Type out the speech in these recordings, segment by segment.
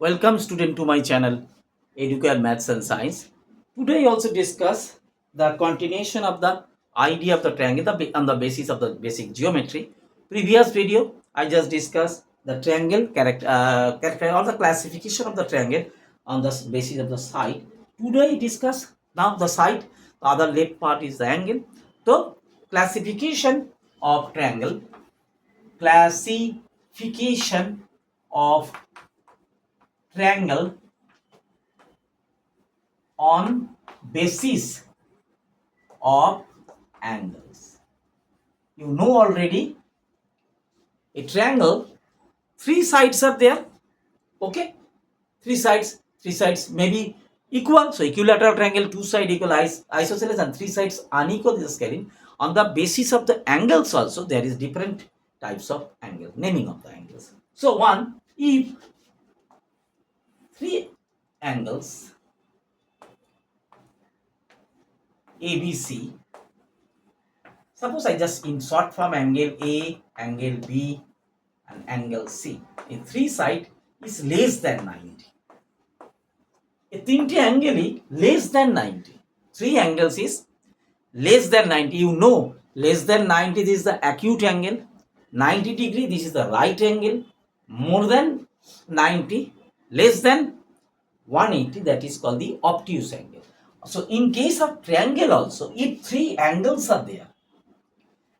Welcome student to my channel Educare Maths and Science. Today I also discuss the continuation of the idea of the triangle on the basis of the basic geometry. Previous video I just discussed the triangle character or the classification of the triangle on the basis of the side. Today I discuss now the side. The other left part is the angle. So classification of triangle. Classification of triangle on basis of angles. You know already a triangle, three sides are there. Okay, three sides may be equal. So equilateral triangle, two sides equal isosceles and three sides unequal is scaling. On the basis of the angles also there is different types of angle, naming of the angles. So one, if three angles ABC, suppose I just in short form angle A, angle B and angle C. In three side is less than 90. A তিনটে angle less than 90. Three angles is less than 90. You know less than 90 this is the acute angle. 90 degree this is the right angle. More than 90 less than 180 that is called the obtuse angle. So in case of triangle also if three angles are there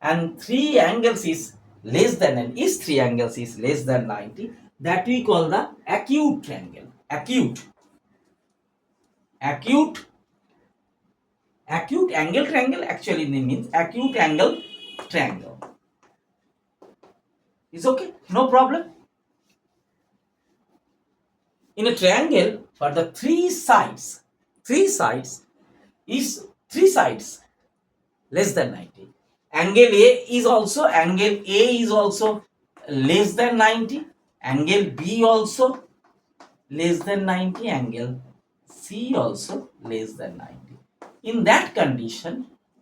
and three angles is less than and is three angles is less than 90, that we call the acute triangle. Acute angle triangle actually means acute angle triangle. Is okay, no problem. In a triangle for the three sides is three sides less than 90. Angle A is also less than 90. Angle B also less than 90. Angle C also less than 90. In that condition,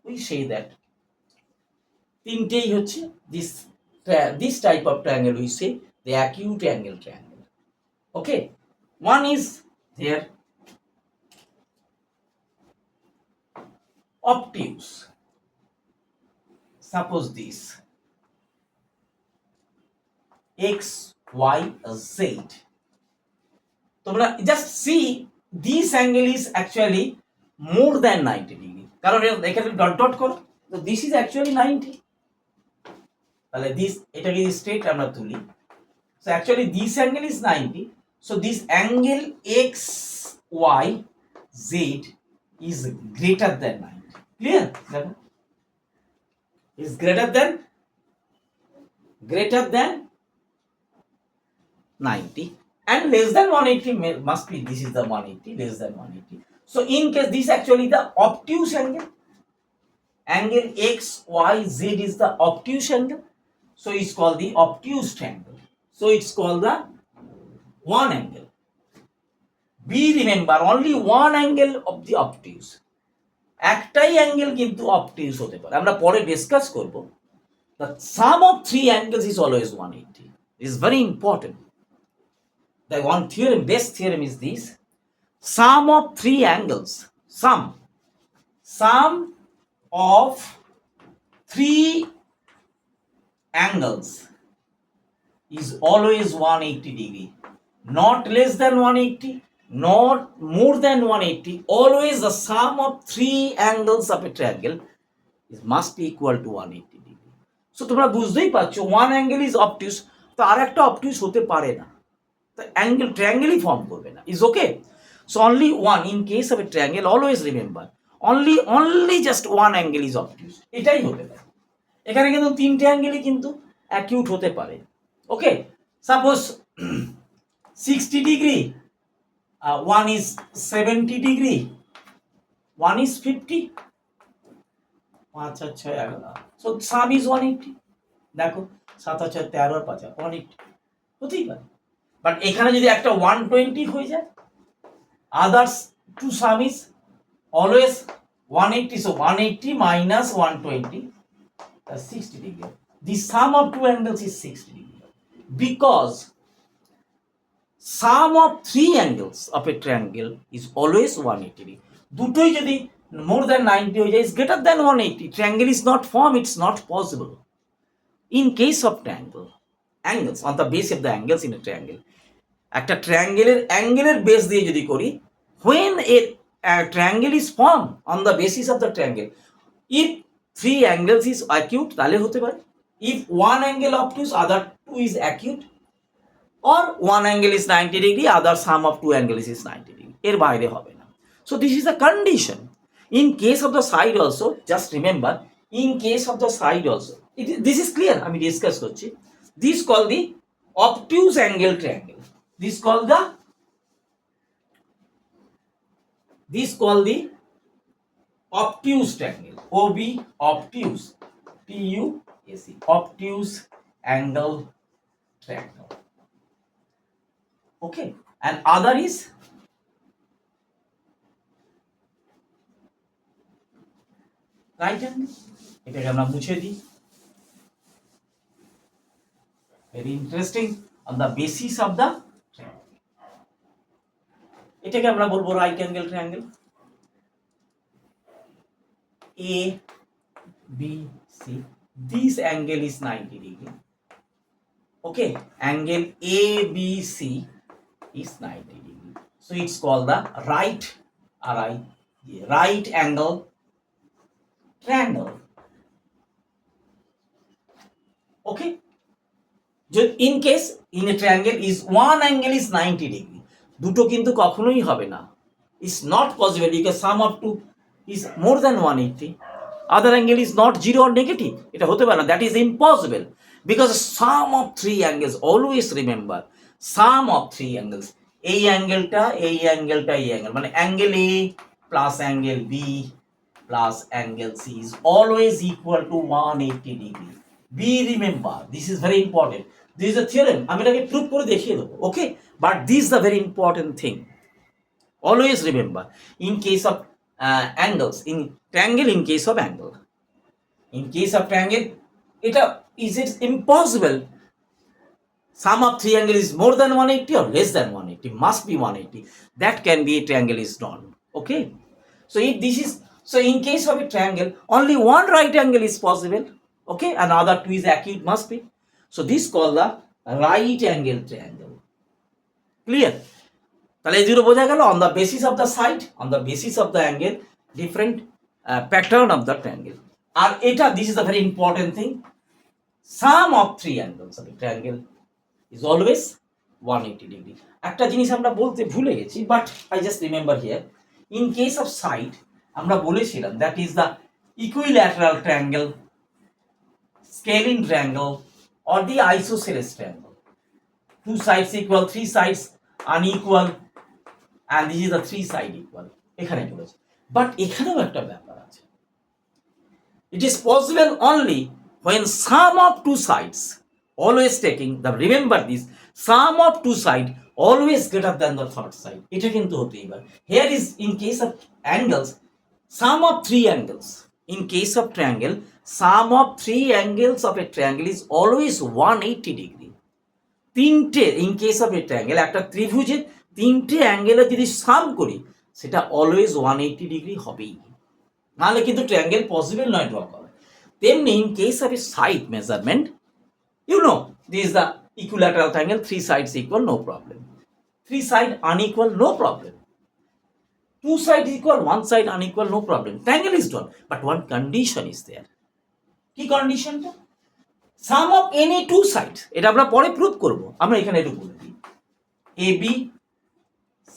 we say that তিনটেই হচ্ছে this type of triangle we say the acute angle triangle. Okay, one is there obtuse. Suppose this x y z. তোমরা just see this angle is actually more than 90 degree কারণ এখানে dot dot করো তো this is actually 90. তাহলে this এটাকে straight আমরা তুলি. So actually this angle is 90. So this angle x y z is greater than 90. Clear? Is greater than 90 and less than 180 must be this is the 180 less than 180. So in case this actually the obtuse angle x y z is the obtuse angle, so it's called the obtuse triangle. So it's called the one angle. Be remember only one angle of the obtuse. একটাই angle কিন্তু obtuse হতে পারে, আমরা পরে discuss করব. The sum of three angles is always 180. It is very important. The one theorem, best theorem is this: sum of three angles, sum of three angles is always 180 degree, not less than 180, not more than 180. Always the sum of three angles of a triangle must be equal to 180 degree. So তোমরা বুঝতেই পারছো one angle is obtuse, তো আরেকটা obtuse হতে পারে না, the angle triangle form করবে না. Is okay? So only one, in case of a triangle always remember only just one angle is obtuse. এটাই হতে পারে. এখানে কিন্তু তিনটে অ্যাঙ্গেলই কিন্তু অ্যাকিউট হতে পারে. ওকে, suppose 60 degree, one is 70 degree, one is 50. 5 R 6 11. So sum is 180. দেখো 7 আর 6 13 আর 5 180 হতেই পারে. বাট এখানে যদি একটা 120 হয়ে যায়, others to sum is always 180. So 180 minus 120, that's 60 degree. The sum of two angles is 60 degree because some of three angles of a triangle is always 180 degree. দুটোই যদি মোর দ্যান 90 হয়ে যায় is greater than 180, triangle is not form, it's not possible. In case of triangle, angles on the base of the angles in a triangle, একটা ট্রায়াঙ্গেলের অ্যাঙ্গেলের base দিয়ে যদি করি, when a triangle is formed on the basis of the triangle, if three angles is acute তাহলে হতে পারে, if one angle obtuse other two is acute, or one angle is 90 degree other sum of two angles is 90 degree, এর বাইরে হবে না। So this is a condition. In case of the side also, just remember, in case of the side also, this is clear, আমি discuss করছি। This called the obtuse angle triangle, this called the obtuse triangle, OB, obtuse, TUAC, obtuse angle triangle. Okay, and other is right angle, এটাকে আমরা মুছে দিই। Very interesting, on the basis of the triangle, এটাকে আমরা বলবো right angle triangle. A B C, this angle is 90 degree. Okay, angle ABC is 90 degree, so it's called the right angle triangle. Okay, in case in a triangle is one angle is 90 degree, দুটো কিন্তু কখনোই হবে না, is not possible because sum of two is more than 180, other angle is not zero or negative, এটা হতে পারে না, that is impossible, because sum of three angles, always remember, sum of three angles, এই অ্যাঙ্গেলটা এই অ্যাঙ্গেলটা এই angle, মানে angle A plus angle B plus angle C is always equal to 180 degree. Be remember, this is very important, this is a theorem, আমি এটাকে prove করে দেখিয়ে দেবো। ওকে, but this is the very important thing, always remember, in case of angles, in triangle, in case of angle, in case of triangle, এটা is it impossible sum of three angle is more than 180 or less than 180, must be 180, that can be a triangle is done. Okay, so if this is, so in case of a triangle only one right angle is possible, okay, and other two is acute, must be, so this called the right angle triangle. Clear? তাহলে এই দুটো বোঝা গেল, on the basis of the side, on the basis of the angle, different pattern of the triangle. আর এটা, this is a very important thing, sum of three angles of a triangle is always 180 degree. একটা জিনিস আমরা বলতে ভুলে গেছি, but I just remember here, in case of side আমরা বলেছিলাম that is the equilateral triangle, scalene triangle, or the isosceles triangle, two sides equal, three sides unequal, and this is the three side equal, এখানে বলেছি। But এখানেও একটা ব্যাপার আছে, it is possible only when sum of two sides, always taking the, remember this, sum of two side always greater than the third side, এটা কিন্তু হতেই পারে। Here is in case of angles, sum of three angles, in case of triangle, sum of three angles of a triangle is always 180 degree. তিনটে, in case of a triangle, একটা ত্রিভুজের তিনটে অ্যাঙ্গেলে যদি সাম করি সেটা অলওয়েজ 180 ডিগ্রি হবেই, নাহলে কিন্তু ট্রায়াঙ্গেল পসিবল নয় ড্র করা। তেমনি in case of a side measurement, you know this is the equilateral triangle, three sides equal, no problem, three side unequal, no problem, two sides equal, one side unequal, no problem, triangle is done, but one condition is there. কি কন্ডিশনটা? sum of any two sides, এটা আমরা পরে prove করব, আমরা এখানে একটু বলে দিই, AB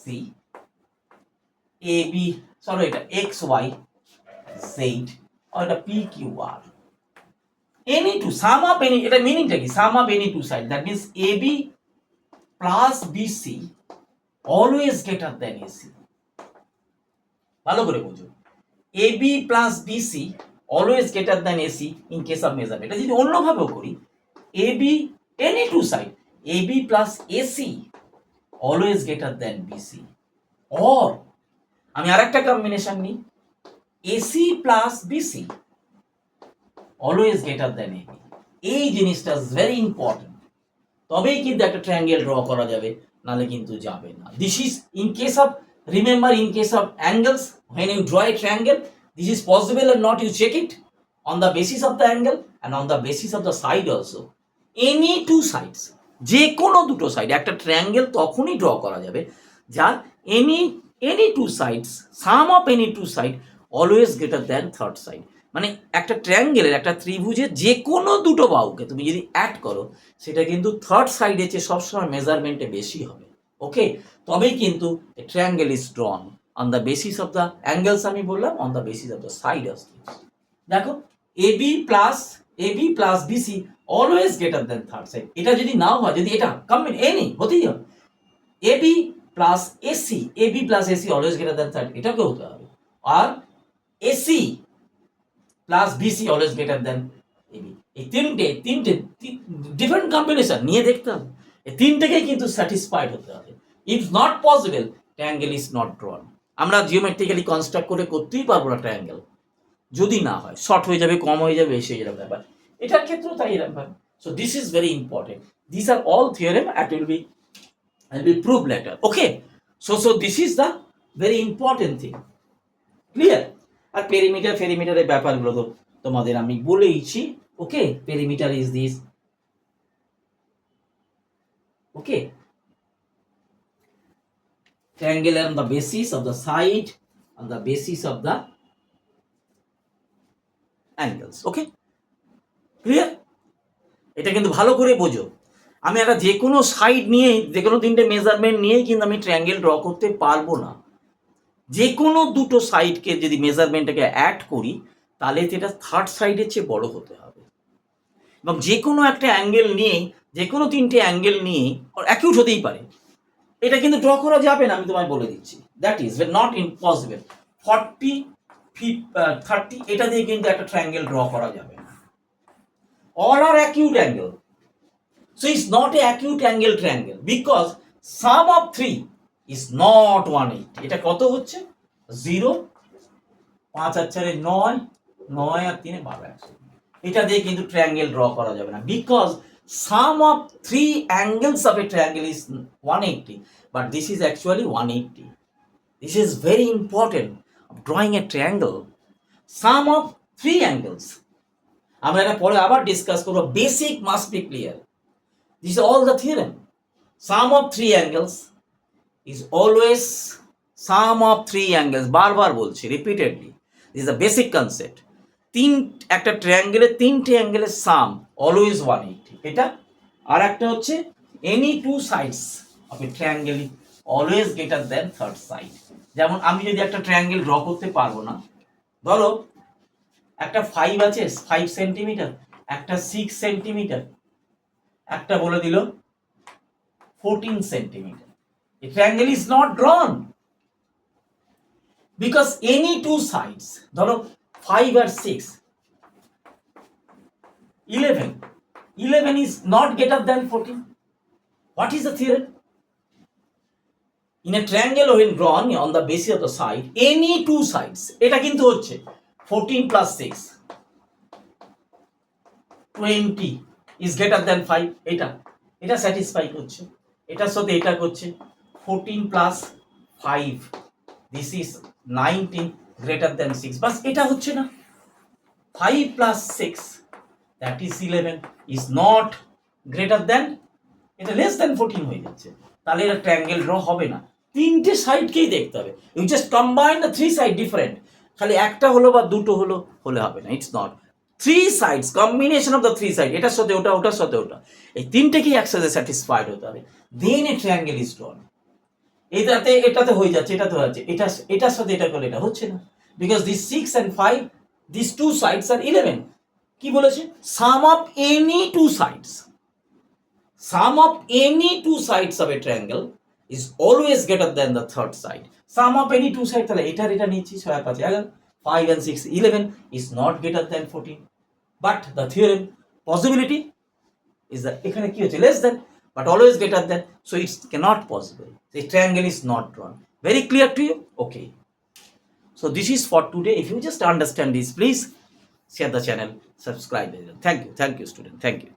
C, AB, সরি এটা XY Z, or এটা PQR, any two, sum of any, এটা মিনিংটা কি, sum of any two side, that means AB plus BC always greater than AC, ভালো করে বুঝো, AB plus BC always greater than AC in case of measurement. এটা যদি অন্যভাবেও করি, AB, any two side, AB plus AC always greater than BC, or আমি আরেকটা combination নিই, AC plus BC always greater than AB, এই জিনিসটা very important, তবেই কিন্তু একটা ট্রায়াঙ্গেল ড্র করা যাবে, নালে কিন্তু যাবে না। This is in case of, remember, in case of angles, when you draw a triangle, this is possible or not, you check it on the basis of the angle and on the basis of the side also. Any two sides, যে কোনো দুটো side, একটা triangle তখনই draw করা যাবে যার any two sides, sum of any two side always greater than third side. মানে একটা ট্রায়াঙ্গেলের, একটা ত্রিভুজের যে কোনো দুটো বাহুকে তুমি যদি অ্যাড করো, সেটা কিন্তু থার্ড সাইডের চেয়ে সবসময় মেজারমেন্টে বেশি হবে। ওকে, তবেই কিন্তু triangle is drawn on the basis of the angles, আমি বললাম on the basis of the side of. দেখো, AB plus BC always greater than third side. এটা যদি নাও হয়, যদি এটা কম্বিন এনি হতেই হবে, AB plus AC always greater than third, এটাকে হতে হবে। আর AC plus BC always greater than AB. এই তিনটে ডিফারেন্ট কম্বিনেশন নিয়ে দেখতে হবে, এই তিনটেকেই কিন্তু স্যাটিসফাইড হতে হবে। If not possible, triangle is not ড্রন। আমরা জিওমেট্রিক্যালি কনস্ট্রাক্ট করে করতেই পারবো না ট্রায়াঙ্গেল, যদি না হয় শর্ট হয়ে যাবে, কম হয়ে যাবে, বেশি হয়ে যাবে ব্যাপার। এটার ক্ষেত্রেও তাই এরকম ভাবে। So this is very important, this are all theorem at will be prove later. Okay, so this is the very important thing. Clear? আর ফেরিমিটারের ব্যাপারগুলো তো তোমাদের আমি বলেইছি। Okay, perimeter is this. Okay, triangle on the basis of the side, on the basis of the angles. Okay, clear? এটা কিন্তু ভালো করে বোঝো। আমি একটা যে কোনো সাইড নিয়ে, যে কোনো তিনটে মেজারমেন্ট নিয়েই কিন্তু আমি ট্রায়াঙ্গেল ড্র করতে পারবো না। যে কোনো দুটো সাইডকে যদি মেজারমেন্টটাকে অ্যাড করি, তাহলে সেটা থার্ড সাইডের চেয়ে বড় হতে হবে। এবং যে কোনো একটা অ্যাঙ্গেল নিয়ে, যে কোনো তিনটে অ্যাঙ্গেল নিয়ে অ্যাকিউট হতেই পারে, এটা কিন্তু ড্র করা যাবে না, আমি তোমায় বলে দিচ্ছি। That is not impossible. 40, 30 এটা দিয়ে কিন্তু একটা ট্রায়াঙ্গেল ড্র করা যাবে না। All are acute angle, so it's not a acute angle triangle because sum of 3 is not 180। এটা কত হচ্ছে? 0, 5 আর 4 9, 9 আর 3 12। এটা দিয়ে কিন্তু ট্রায়াঙ্গেল ড্র করা যাবে না because sum of 3 angles of a triangle is 180, but this is actually 180. This is very important of drawing a triangle. Sum of 3 angles. আমরা এটা পরে আবার ডিসকাস করব। Basic must be clear. This is all the theorem. Sum of 3 angles is always sum of 3 angles. বারবার বলছি, repeatedly. This is the basic concept. একটা ট্রায়াঙ্গেলের তিনটে অ্যাঙ্গেলের সাম always 180। এটা আর একটা হচ্ছে any two sides of a triangle always greater than third side. যেমন আমি যদি একটা ট্রায়াঙ্গেল ড্র করতে পারবো না, ধরো একটা 5 আছে 5 সেন্টিমিটার, একটা 6 সেন্টিমিটার, একটা বলে দিল 14 centimetre, a triangle is not drawn because any two sides, ধরো 5 আর 6, 11 is not greater than 14. What is the theorem? In a triangle when drawn on the basis of the side, any two sides, এটা কিন্তু হচ্ছে 14 plus 6, 20 is greater than 5. এটা satisfy করছে, এটার সাথে এটা করছে 14 plus 5, this is 19 greater than 6. বাস এটা হচ্ছে না। 5 plus 6, that is 11, is not greater than, এটা less than 14 হয়ে যাচ্ছে। তাহলে এটা ট্রায়াঙ্গেল ড্র হবে না। তিনটে সাইডকেই দেখতে হবে। You just combine the 3 side different, খালি একটা হলো বা দুটো হলে হবে না। It's not 3 sides, combination of the 3 side, এটার সাথে ওটা, ওটার সাথে ওটা, এই তিনটেকেই একসাথে স্যাটিসফাইড হতে হবে। দেন এ ট্রায়াঙ্গেল ইজ ড্রন। এটাতে হয়ে যাচ্ছে, এটাতে হয়ে যাচ্ছে, এটার সাথে এটা করলে এটা হচ্ছে না because this 6 and 5, this two sides আর 11। কি বলেছে? Sum of any two sides, sum of any two sides of a triangle is always greater than the third side. Sum of any two sides, তাহলে এটা নিচ্ছি 6 5 11, 5 and 6 11 is not greater than 14. But the theorem possibility is that এখানে কি হচ্ছে? less than, but always greater than, so it cannot possible. The triangle is not drawn. Very clear to you? Okay. So this is for today. If you just understand this, please share the channel, subscribe. Thank you student. Thank you.